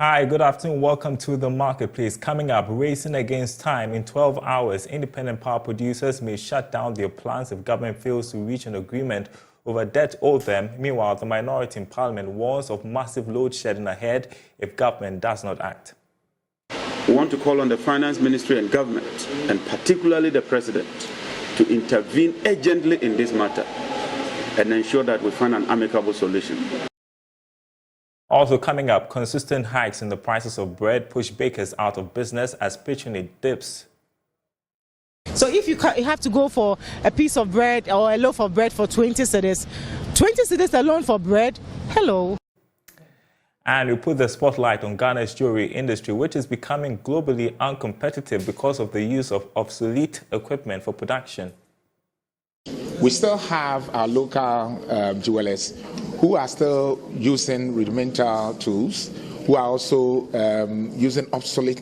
Hi, good afternoon. Welcome to the marketplace. Coming up, racing against time. In 12 hours, independent power producers may shut down their plants if government fails to reach an agreement over debt owed them. Meanwhile, the minority in parliament warns of massive load shedding ahead if government does not act. We want to call on the finance ministry and government, and particularly the president, to intervene urgently in this matter and ensure that we find an amicable solution. Also coming up, consistent hikes in the prices of bread push bakers out of business as patronage dips. So if you have to go for a piece of bread or a loaf of bread for 20 cedis, 20 cedis alone for bread, hello. And we put the spotlight on Ghana's jewelry industry, which is becoming globally uncompetitive because of the use of obsolete equipment for production. We still have our local jewelers who are still using rudimental tools, who are also using obsolete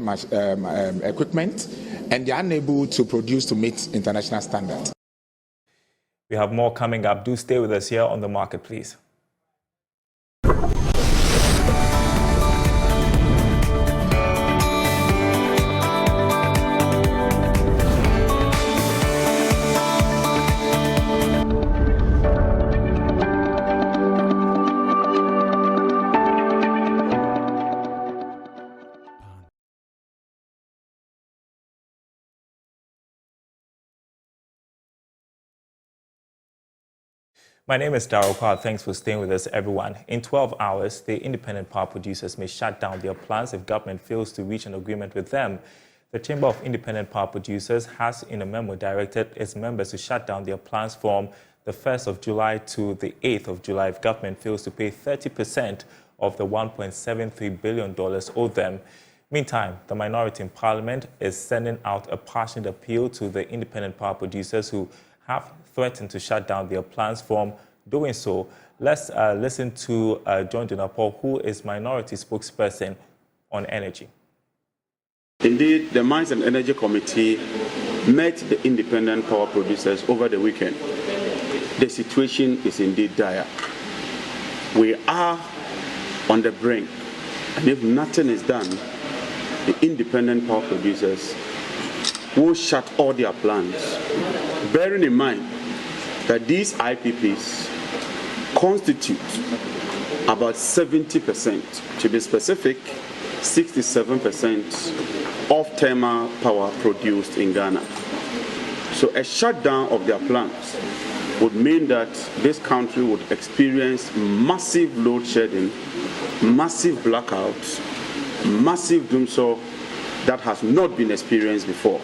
equipment, and they are unable to produce to meet international standards. We have more coming up. Do stay with us here on The Market, please. My name is Daryl. Thanks for staying with us, everyone. In 12 hours, the independent power producers may shut down their plants if government fails to reach an agreement with them. The Chamber of Independent Power Producers has, in a memo, directed its members to shut down their plants from the 1st of July to the 8th of July if government fails to pay 30% of the $1.73 billion owed them. Meantime, the minority in Parliament is sending out a passionate appeal to the independent power producers who have threatened to shut down their plans from doing so. Let's listen to John Paul, who is minority spokesperson on energy. Indeed, the Mines and Energy Committee met the independent power producers over the weekend. The situation is indeed dire. We are on the brink, and if nothing is done, the independent power producers will shut all their plants, bearing in mind that these IPPs constitute about 70%, to be specific, 67% of thermal power produced in Ghana. So a shutdown of their plants would mean that this country would experience massive load shedding, massive blackouts, massive doomsday that has not been experienced before.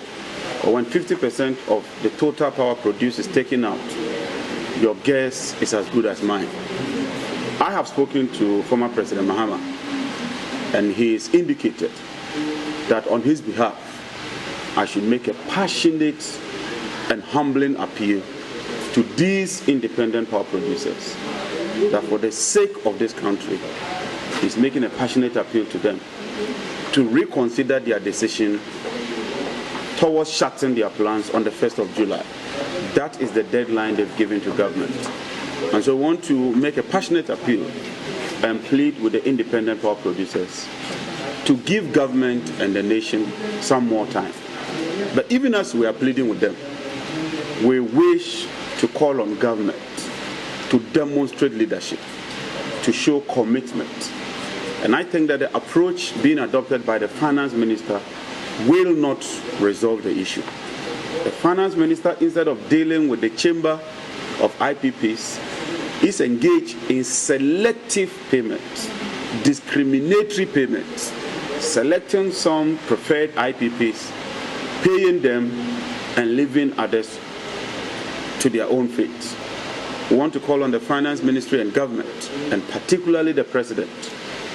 When 50% of the total power produced is taken out, your guess is as good as mine. I have spoken to former President Mahama, and he has indicated that on his behalf, I should make a passionate and humbling appeal to these independent power producers, that for the sake of this country, he's making a passionate appeal to them to reconsider their decision towards shutting their plants on the 1st of July. That is the deadline they've given to government. And so I want to make a passionate appeal and plead with the independent power producers to give government and the nation some more time. But even as we are pleading with them, we wish to call on government to demonstrate leadership, to show commitment. And I think that the approach being adopted by the finance minister will not resolve the issue. The finance minister, instead of dealing with the chamber of IPPs, is engaged in selective payments, discriminatory payments, selecting some preferred IPPs, paying them, and leaving others to their own fate. We want to call on the finance ministry and government, and particularly the president,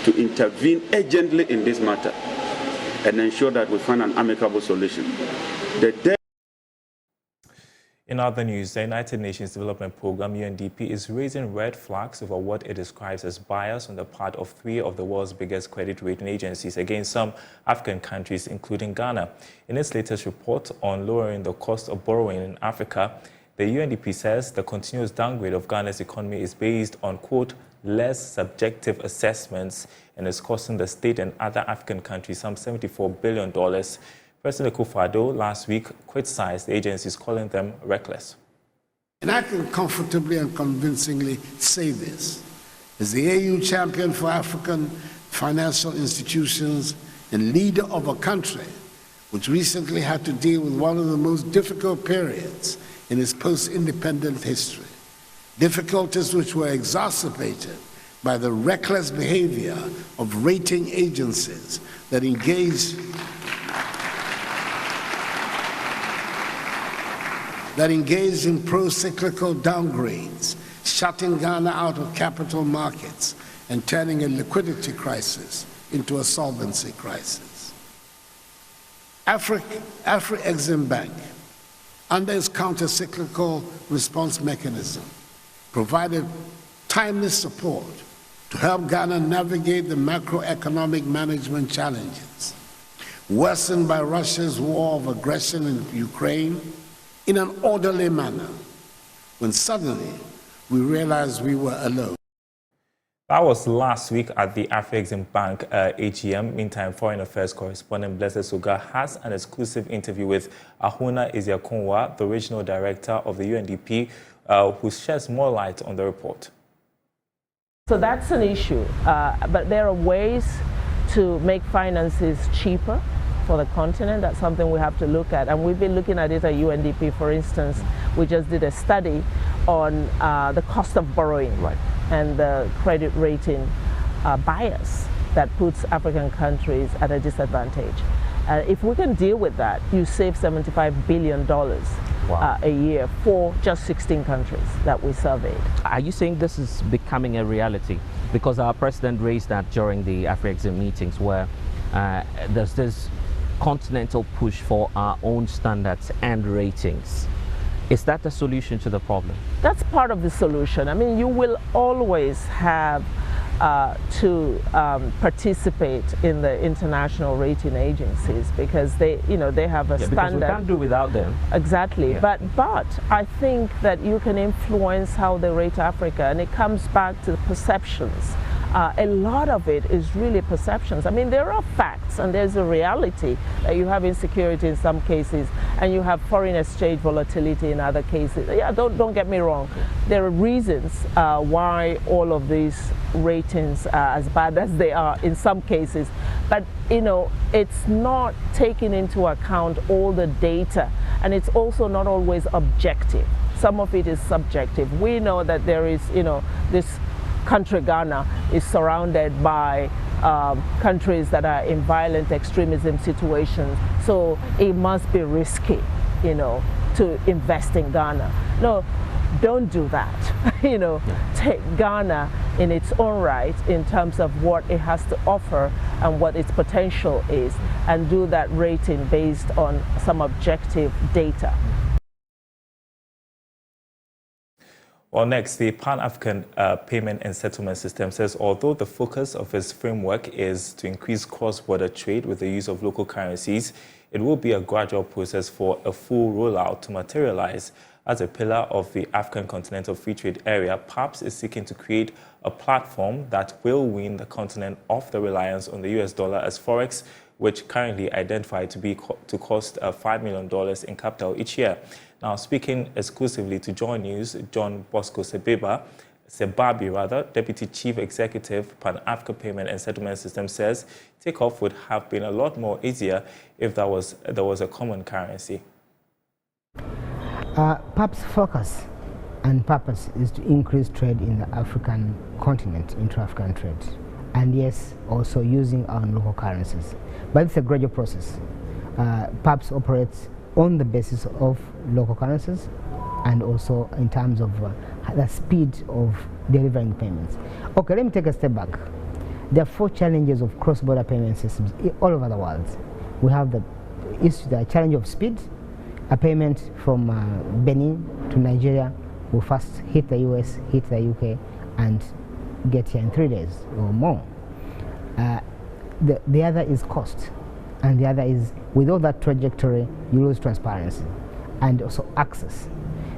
to intervene urgently in this matter and ensure that we find an amicable solution. In other news, the United Nations Development Program, UNDP, is raising red flags over what it describes as bias on the part of 3 of the world's biggest credit rating agencies against some African countries, including Ghana. In its latest report on lowering the cost of borrowing in Africa, the UNDP says the continuous downgrade of Ghana's economy is based on, quote, less subjective assessments and is costing the state and other African countries some $74 billion. President Kwawu last week criticized the agencies, calling them reckless. And I can comfortably and convincingly say this. As the AU champion for African financial institutions and leader of a country which recently had to deal with one of the most difficult periods in its post-independent history, difficulties which were exacerbated by the reckless behavior of rating agencies that engaged in pro-cyclical downgrades, shutting Ghana out of capital markets and turning a liquidity crisis into a solvency crisis. Afri-Exim Bank, under its counter-cyclical response mechanism, provided timely support to help Ghana navigate the macroeconomic management challenges worsened by Russia's war of aggression in Ukraine in an orderly manner, when suddenly we realized we were alone. That was last week at the Afri-Exim Bank AGM. Meantime, Foreign Affairs correspondent Blessed Suga has an exclusive interview with Ahuna Ezeakonwa, the regional director of the UNDP, who sheds more light on the report. So that's an issue, but there are ways to make finances cheaper for the continent. That's something we have to look at, and we've been looking at it at UNDP. For instance, we just did a study on the cost of borrowing and the credit rating bias that puts African countries at a disadvantage. If we can deal with that, you save $75 billion a year for just 16 countries that we surveyed. Are you saying this is becoming a reality? Because our president raised that during the Afri-Exim meetings, where there's this continental push for our own standards and ratings. Is that the solution to the problem? That's part of the solution. I mean, you will always have to participate in the international rating agencies because they have a standard. Because we can't do without them. Exactly. Yeah. But I think that you can influence how they rate Africa, and it comes back to the perceptions. A lot of it is really perceptions. I mean, there are facts and there's a reality that you have insecurity in some cases and you have foreign exchange volatility in other cases. Yeah, don't get me wrong. There are reasons why all of these ratings are as bad as they are in some cases. But, it's not taking into account all the data, and it's also not always objective. Some of it is subjective. We know that there is, this country, Ghana, is surrounded by countries that are in violent extremism situations. So it must be risky, to invest in Ghana. No, don't do that. Take Ghana in its own right in terms of what it has to offer and what its potential is, and do that rating based on some objective data. Well, next, the Pan-African Payment and Settlement System says although the focus of its framework is to increase cross-border trade with the use of local currencies, it will be a gradual process for a full rollout to materialize. As a pillar of the African Continental Free Trade Area, PAPS is seeking to create a platform that will wean the continent off the reliance on the US dollar as forex, which currently identified to cost $5 million in capital each year. Now, speaking exclusively to JoyNews, John Bosco Sebabi, Deputy Chief Executive, Pan-African Payment and Settlement System, says takeoff would have been a lot more easier if there was a common currency. PAP's focus and purpose is to increase trade in the African continent, intra-African trade, and yes, also using our local currencies. But it's a gradual process. PAPS operates on the basis of local currencies and also in terms of the speed of delivering payments. Okay, let me take a step back. There are 4 challenges of cross-border payment systems all over the world. We have the challenge of speed. A payment from Benin to Nigeria will first hit the US, hit the UK, and get here in 3 days or more. The other is cost, and the other is with all that trajectory, you lose transparency and also access.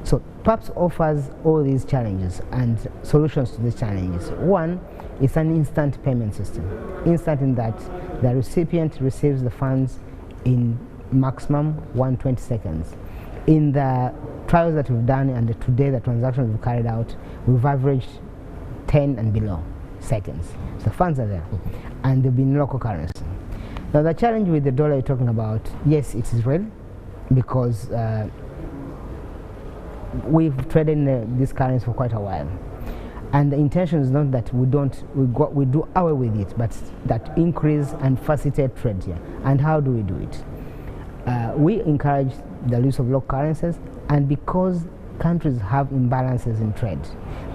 So PAPS offers all these challenges and solutions to these challenges. One, It's an instant payment system. Instant in that the recipient receives the funds in maximum 120 seconds. In the trials that we've done and today the transactions we've carried out, we've averaged 10 and below seconds. So the funds are there and they've been local currency. Now the challenge with the dollar you're talking about, yes, it is real because we've traded in this currency for quite a while. And the intention is not that we do away with it, but that increase and facilitate trade here. And how do we do it? We encourage the use of local currencies, and because countries have imbalances in trade,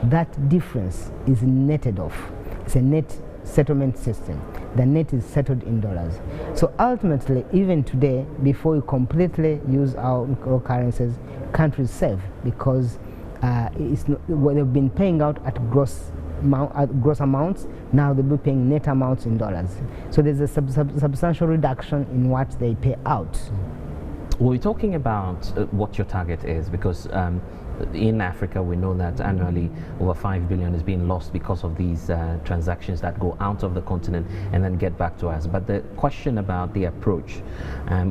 that difference is netted off. It's a net settlement system. The net is settled in dollars. So ultimately, even today, before we completely use our local currencies, countries save because they've been paying out at gross amounts. Now they'll be paying net amounts in dollars. So there's a substantial reduction in what they pay out. We're talking about what your target is, because in Africa we know that annually over 5 billion is being lost because of these transactions that go out of the continent and then get back to us. But the question about the approach,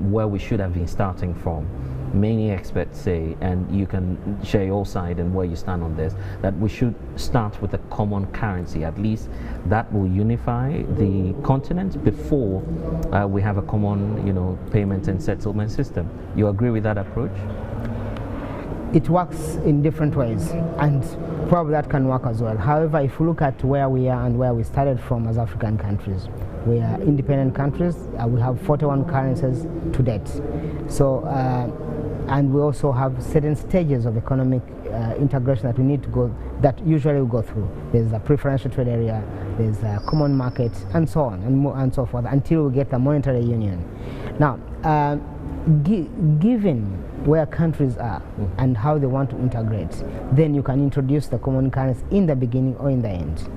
where we should have been starting from, many experts say, and you can share your side and where you stand on this, that we should start with a common currency. At least that will unify the continent before we have a common, payment and settlement system. You agree with that approach? It works in different ways, and probably that can work as well. However, if you look at where we are and where we started from as African countries, we are independent countries. We have 41 currencies to date. So, and we also have certain stages of economic integration that we need to go, that usually we go through. There's a preferential trade area, there's a common market, and so on and so forth, until we get the monetary union. Now, given where countries are and how they want to integrate, then you can introduce the common currency in the beginning or in the end.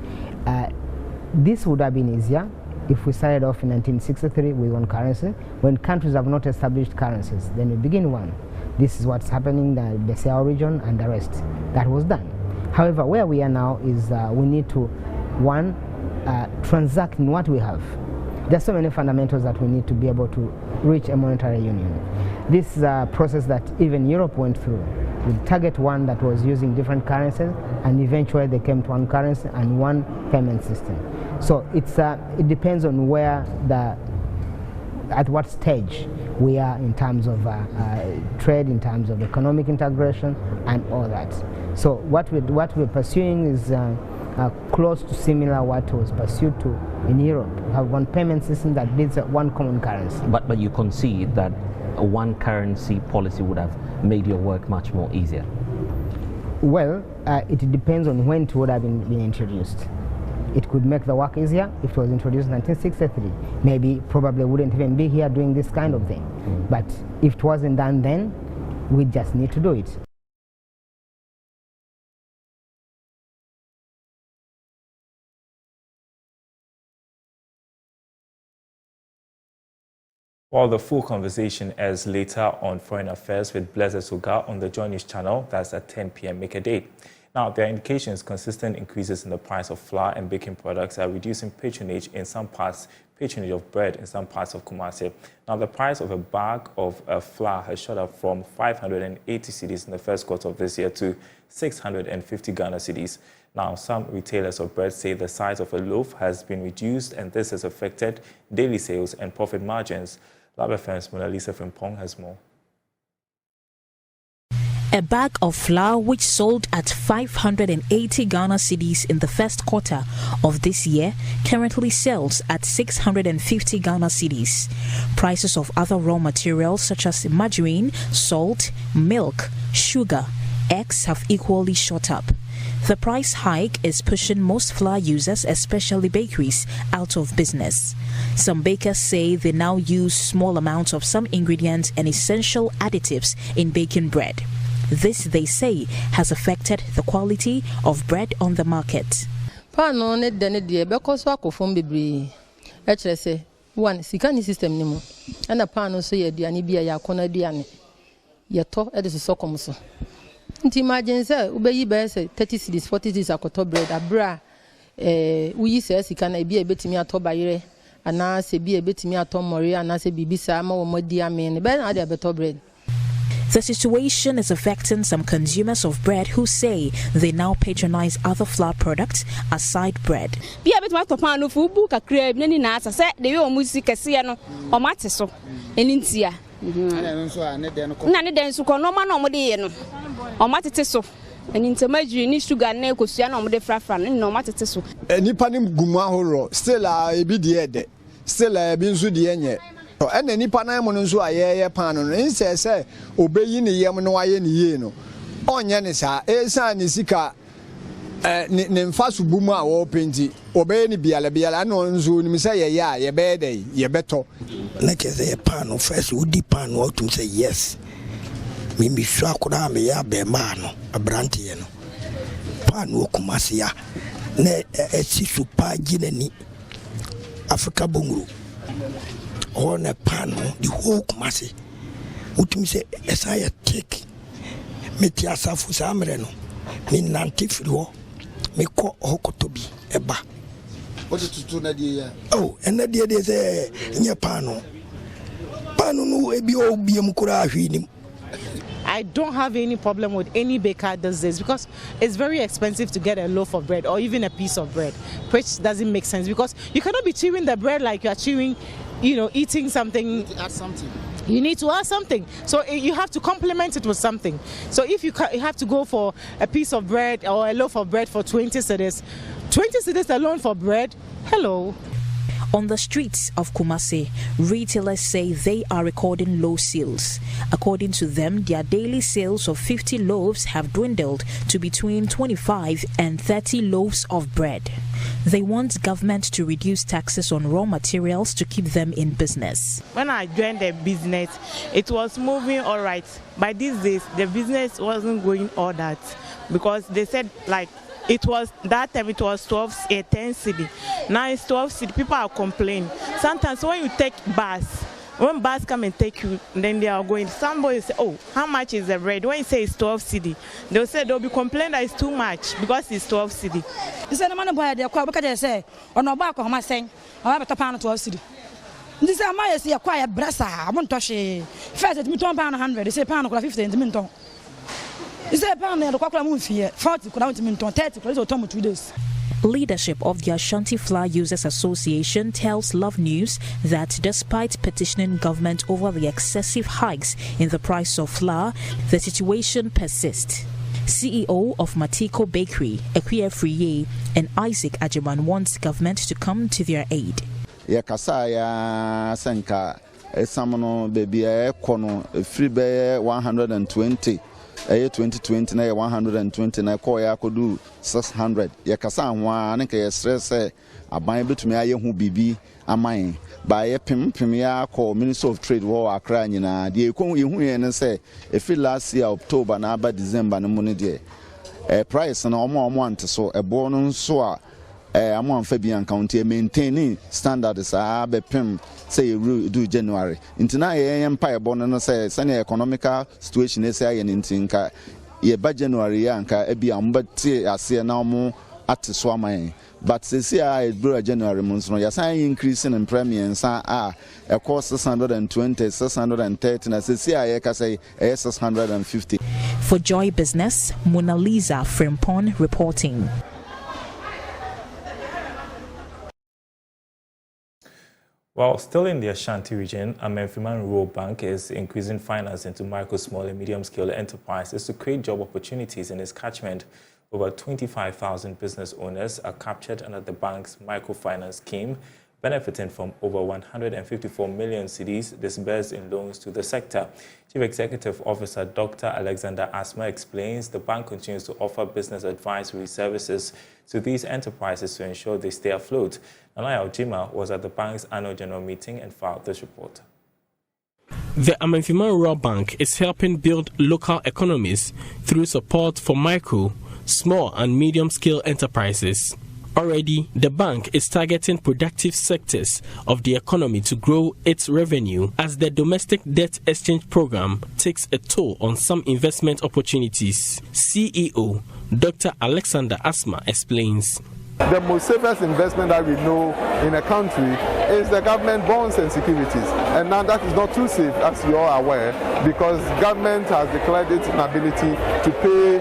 This would have been easier if we started off in 1963 with one currency. When countries have not established currencies, then we begin one. This is what's happening in the Bissau region and the rest. That was done. However, where we are now is we need to, one, transact in what we have. There's so many fundamentals that we need to be able to reach a monetary union. This is a process that even Europe went through. We target one that was using different currencies, and eventually they came to one currency and one payment system. So it depends on where at what stage we are in terms of trade, in terms of economic integration, and all that. So what we're pursuing is close to similar what was pursued to in Europe. We have one payment system that builds one common currency. But you concede that a one currency policy would have made your work much more easier? Well, it depends on when it would have been introduced. It could make the work easier if it was introduced in 1963. Maybe, probably wouldn't even be here doing this kind of thing. But if it wasn't done then, we just need to do it. Well, the full conversation is later on Foreign Affairs with Blessed Suga on the JoyNews channel. That's at 10 p.m. Make a date. Now, there are indications consistent increases in the price of flour and baking products are reducing patronage in some parts, patronage of bread in some parts of Kumasi. Now, the price of a bag of flour has shot up from 580 cedis in the first quarter of this year to 650 Ghana cedis. Now, some retailers of bread say the size of a loaf has been reduced, and this has affected daily sales and profit margins. Lab FM's Mona Lisa Frimpong has more. A bag of flour which sold at 580 Ghana cedis in the first quarter of this year currently sells at 650 Ghana cedis. Prices of other raw materials such as margarine, salt, milk, sugar, eggs have equally shot up. The price hike is pushing most flour users, especially bakeries, out of business. Some bakers say they now use small amounts of some ingredients and essential additives in baking bread. This, they say, has affected the quality of bread on the market. One, sikani system nimu. Ana pano so ye diani biya ya kona diani. Yeto e de so komso. Nti imagine say ubeyi be say 30 cedis 40 cedis akoto bread abra uyi se sika na bi ebetimi ato bayire ana se bi ebetimi ato mori ana se bibisa ma wo modi amen be na dey beto bread. The situation is affecting some consumers of bread who say they now patronize other flour products aside bread. Bi ebetimi ato pan no fu bu kakra bi ni na asa se de we o musi kese no o mate so enintia na ne den so ko no ma no mo de ye no o matete so eni ntamaji ni sugar na ekosua na mo de frafra no matete so nipa ni gumu ahoro still ebi de ede still ebi nso de enye ene nipa na mo nso ayeye pan no nsese obeyi ne yem no aye ne ye no onye ne sa esa ne sika ne mfa so bumu a wo penti obeye ne biala no nso ni se ye ya ye be dey ye beto na keze pan no first udi pan no to say yes mimi swa koda me ya be ma no abrante ye no pan no kumase ya na esi supa ginani Africa bunguru on a pan no the whole kumase utumi say esaya take meti asafu samre no mi nanti firo me ko hokotobi eba what to na die ya oh and na die say nye pano no ebi obi em kura ahwi. I don't have any problem with any baker does this because it's very expensive to get a loaf of bread or even a piece of bread, which doesn't make sense because you cannot be chewing the bread like you are chewing, eating something. Add something. You need to add something. So you have to complement it with something. So if you have to go for a piece of bread or a loaf of bread for 20 cedis, 20 cedis alone for bread, hello. On the streets of Kumasi, retailers say they are recording low sales. According to them, their daily sales of 50 loaves have dwindled to between 25 and 30 loaves of bread. They want government to reduce taxes on raw materials to keep them in business. When I joined the business, it was moving all right. By these days, the business wasn't going all that because they said it was that time it was 10 cedi. Now it's 12 cedi. People are complaining. Sometimes when you take bus, when bus come and take you, then they are going. Somebody say, "Oh, how much is the bread?" When you say it's 12 cedi, they'll say they'll be complaining that it's too much because it's 12 cedi. You say the man boy they kwa because they say, "Oh no, back on my saying, I have to pay 12 cedi." This is my say acquire brasa. I want to say first it me £100. They say pound 50 and me ton. Leadership of the Ashanti Flour Users Association tells Love News that despite petitioning government over the excessive hikes in the price of flour, the situation persists. CEO of Matiko Bakery, Ekwia Friye, and Isaac Ajiman wants government to come to their aid. Esamono baby kono free be 120 2020 na 120 na ko ya kodu 600 ye kasa anwa ne ka ye stress aban betumi aye hu bibi aman ba ye pem ya ko Minister of Trade wo Accra nyina de ko ye hu ye ne se efi last year October na aba December no mu ne de price na omo ante so ebo no nso a among Fabian County maintaining standards be pim say do January. Intina empire born say sany economical situation is say in Tinka ye by January yanka ebi ambati ase na mo atiso aman. But say I bro January months no ya sign increasing in premium sa a cost 620 630 na say I ka say 650. For Joy Business, Mona Lisa Frimpon reporting. Well, still in the Ashanti region, Amenfiman Rural Bank is increasing finance into micro, small, and medium-scale enterprises to create job opportunities in its catchment. Over 25,000 business owners are captured under the bank's microfinance scheme, benefiting from over 154 million cedis disbursed in loans to the sector. Chief Executive Officer Dr. Alexander Asma explains the bank continues to offer business advisory services to these enterprises to ensure they stay afloat. Nanaya Ojima was at the bank's annual general meeting and filed this report. The Amenfiman Rural Bank is helping build local economies through support for micro, small and medium-scale enterprises. Already, the bank is targeting productive sectors of the economy to grow its revenue as the domestic debt exchange program takes a toll on some investment opportunities. CEO Dr. Alexander Asma explains. The most safest investment that we know in a country is the government bonds and securities. And now that is not too safe, as you are aware, because government has declared its inability to pay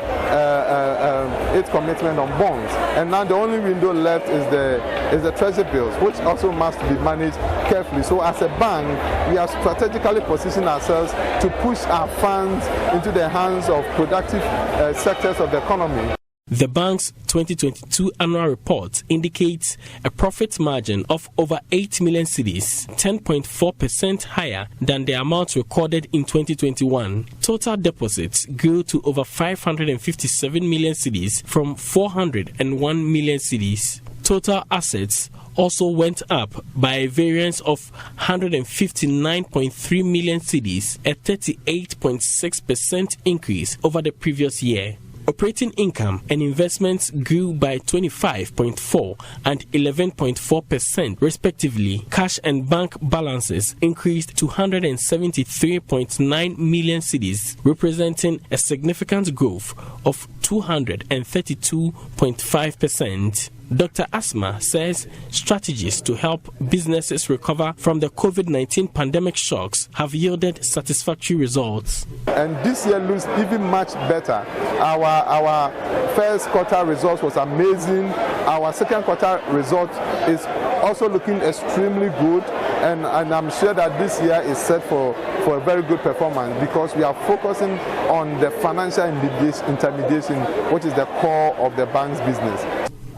its commitment on bonds. And now the only window left is the treasury bills, which also must be managed carefully. So as a bank, we are strategically positioning ourselves to push our funds into the hands of productive sectors of the economy. The bank's 2022 annual report indicates a profit margin of over 8 million cedis, 10.4% higher than the amount recorded in 2021. Total deposits grew to over 557 million cedis from 401 million cedis. Total assets also went up by a variance of 159.3 million cedis, a 38.6% increase over the previous year. Operating income and investments grew by 25.4% and 11.4% respectively. Cash and bank balances increased to 173.9 million cedis, representing a significant growth of 232.5%. Dr. Asma says strategies to help businesses recover from the COVID-19 pandemic shocks have yielded satisfactory results. And this year looks even much better. Our first quarter results was amazing. Our second quarter result is also looking extremely good. And I'm sure that this year is set for a very good performance because we are focusing on the financial intermediation, which is the core of the bank's business.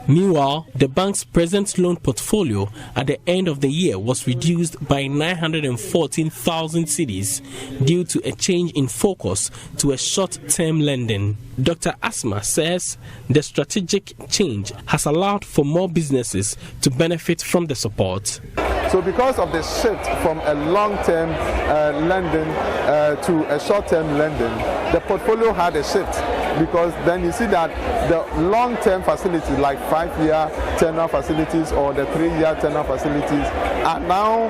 Meanwhile, the bank's present loan portfolio at the end of the year was reduced by 914,000 cedis due to a change in focus to a short-term lending. Dr. Asma says the strategic change has allowed for more businesses to benefit from the support. So because of the shift from a long-term lending to a short-term lending, the portfolio had a shift. Because then you see that the long-term facilities like 5-year tenure facilities or the 3-year tenure facilities are now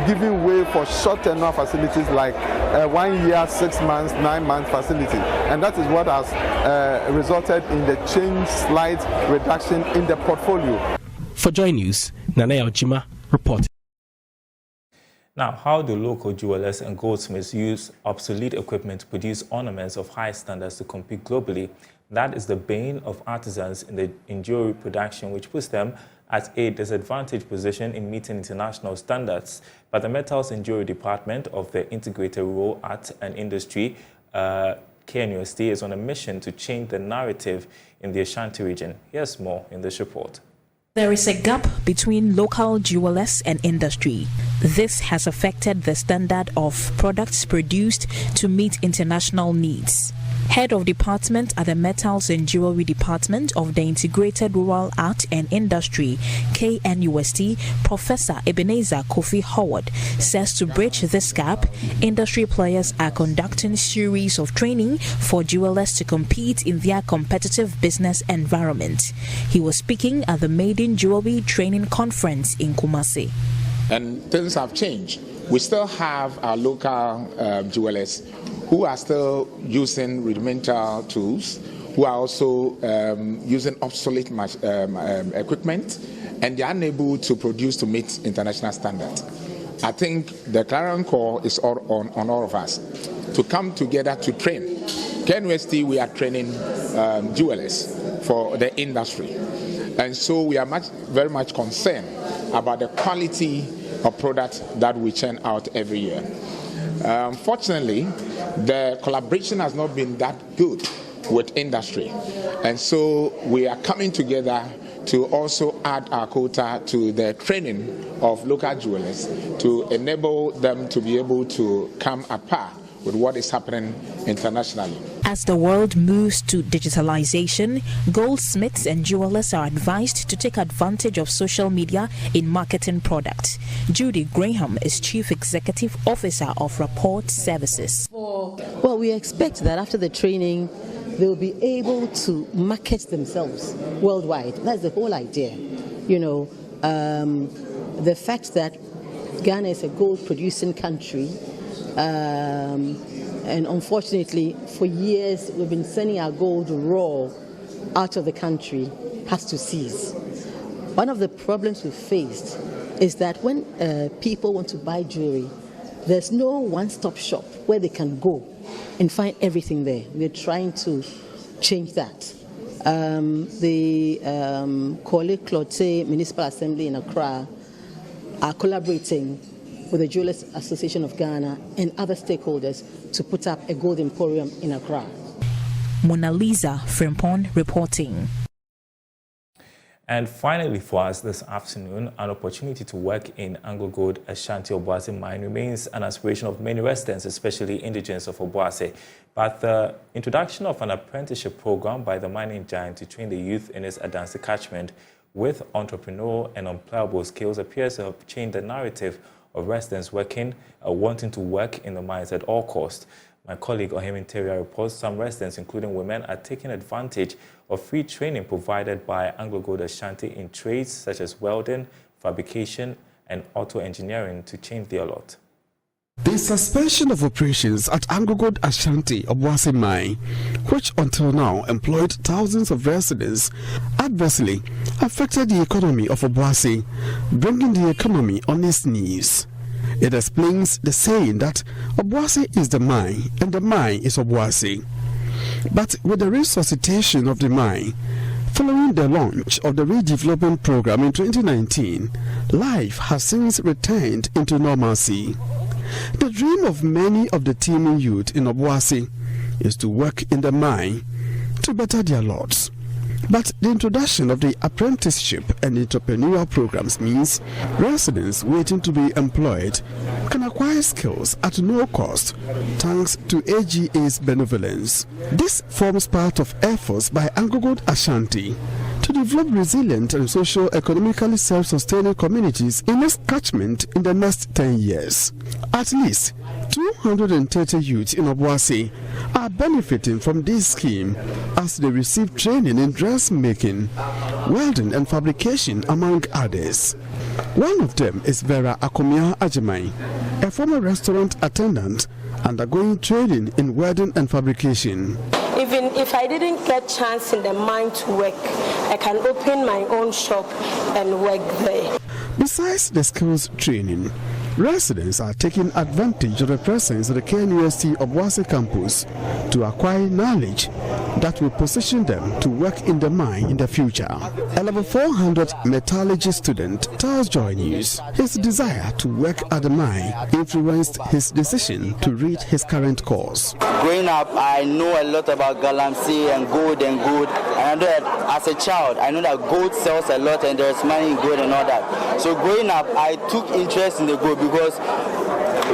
giving way for short tenure facilities like 1 year, 6 months, 9 month facility. And that is what has resulted in the slight reduction in the portfolio. For JoyNews, Nana Ojima reporting. Now, how do local jewelers and goldsmiths use obsolete equipment to produce ornaments of high standards to compete globally? That is the bane of artisans in jewelry production, which puts them at a disadvantaged position in meeting international standards. But the Metals and Jewelry Department of the Integrated Rural Art and Industry, KNUST, is on a mission to change the narrative in the Ashanti region. Here's more in this report. There is a gap between local jewelers and industry. This has affected the standard of products produced to meet international needs. Head of Department at the Metals and Jewelry Department of the Integrated Rural Art and Industry, KNUST, Professor Ebenezer Kofi Howard, says to bridge this gap, industry players are conducting series of training for jewelers to compete in their competitive business environment. He was speaking at the Maiden Jewelry Training Conference in Kumasi. And things have changed. We still have our local jewelers who are still using rudimental tools, who are also using obsolete equipment, and they are unable to produce to meet international standards. I think the clarion call is on all of us to come together to train. KNUST, we are training jewelers for the industry, and so we are very much concerned about the quality of products that we churn out every year. Unfortunately, the collaboration has not been that good with industry, and so we are coming together to also add our quota to the training of local jewelers to enable them to be able to come apart with what is happening internationally. As the world moves to digitalization, goldsmiths and jewelers are advised to take advantage of social media in marketing products. Judy Graham is Chief Executive Officer of Rapport Services. Well, we expect that after the training, they'll be able to market themselves worldwide. That's the whole idea. You know, the fact that Ghana is a gold-producing country, and unfortunately, for years, we've been sending our gold raw out of the country. has to cease. One of the problems we faced is that when people want to buy jewelry, there's no one-stop shop where they can go and find everything there. We're trying to change that. The Korle Klote Municipal Assembly in Accra are collaborating with the Jewelers Association of Ghana and other stakeholders to put up a gold emporium in Accra. Mona Lisa Frimpong reporting. And finally for us this afternoon, an opportunity to work in Anglo Gold Ashanti Obuasi mine remains an aspiration of many residents, especially indigents of Obuasi. But the introduction of an apprenticeship program by the mining giant to train the youth in its Adansi catchment with entrepreneurial and employable skills appears to have changed the narrative of residents wanting to work in the mines at all costs. My colleague Ohemi Teria reports some residents, including women, are taking advantage of free training provided by Anglo Gold Ashanti in trades such as welding, fabrication, and auto engineering to change their lot. The suspension of operations at Anglo Gold Ashanti Obuasi mine, which until now employed thousands of residents, adversely affected the economy of Obuasi, bringing the economy on its knees. It explains the saying that Obuasi is the mine and the mine is Obuasi. But with the resuscitation of the mine, following the launch of the redevelopment program in 2019, life has since returned into normalcy. The dream of many of the teeming youth in Obuasi is to work in the mine to better their lots. But the introduction of the apprenticeship and entrepreneurial programs means residents waiting to be employed can acquire skills at no cost thanks to AGA's benevolence. This forms part of efforts by Anglo Gold Ashanti to develop resilient and socio-economically self-sustaining communities in its catchment in the next 10 years. At least 230 youths in Obuasi are benefiting from this scheme as they receive training in dressmaking, welding and fabrication, among others. One of them is Vera Akomia Ajimai, a former restaurant attendant undergoing training in welding and fabrication. Even if I didn't get chance in the mine to work, I can open my own shop and work there. Besides the skills training, residents are taking advantage of the presence of the KNUST Obuasi campus to acquire knowledge that will position them to work in the mine in the future. A level 400 metallurgy student tells JoyNews his desire to work at the mine influenced his decision to read his current course. Growing up, I know a lot about galamsey and gold. And I know that as a child, I know that gold sells a lot and there's money in gold and all that. So growing up, I took interest in the gold because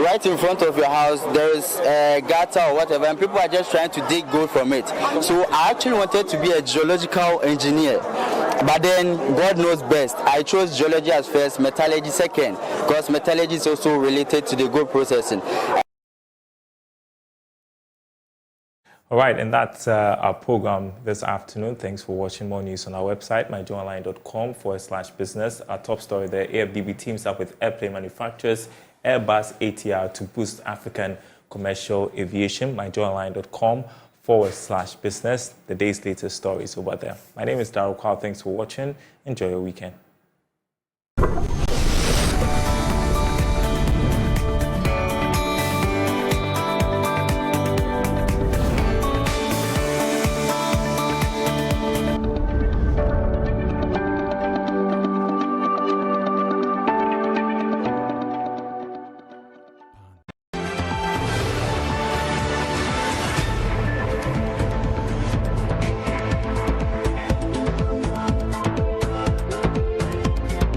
right in front of your house there is a gutter or whatever and people are just trying to dig gold from it. So I actually wanted to be a geological engineer, but then God knows best. I chose geology as first, metallurgy second, because metallurgy is also related to the gold processing. All right, and that's our program this afternoon. Thanks for watching. More news on our website, myjoyonline.com/business. Our top story there, AFDB teams up with airplane manufacturers, Airbus ATR to boost African commercial aviation. myjoyonline.com/business. The day's latest stories over there. My name is Daryl. Thanks for watching. Enjoy your weekend.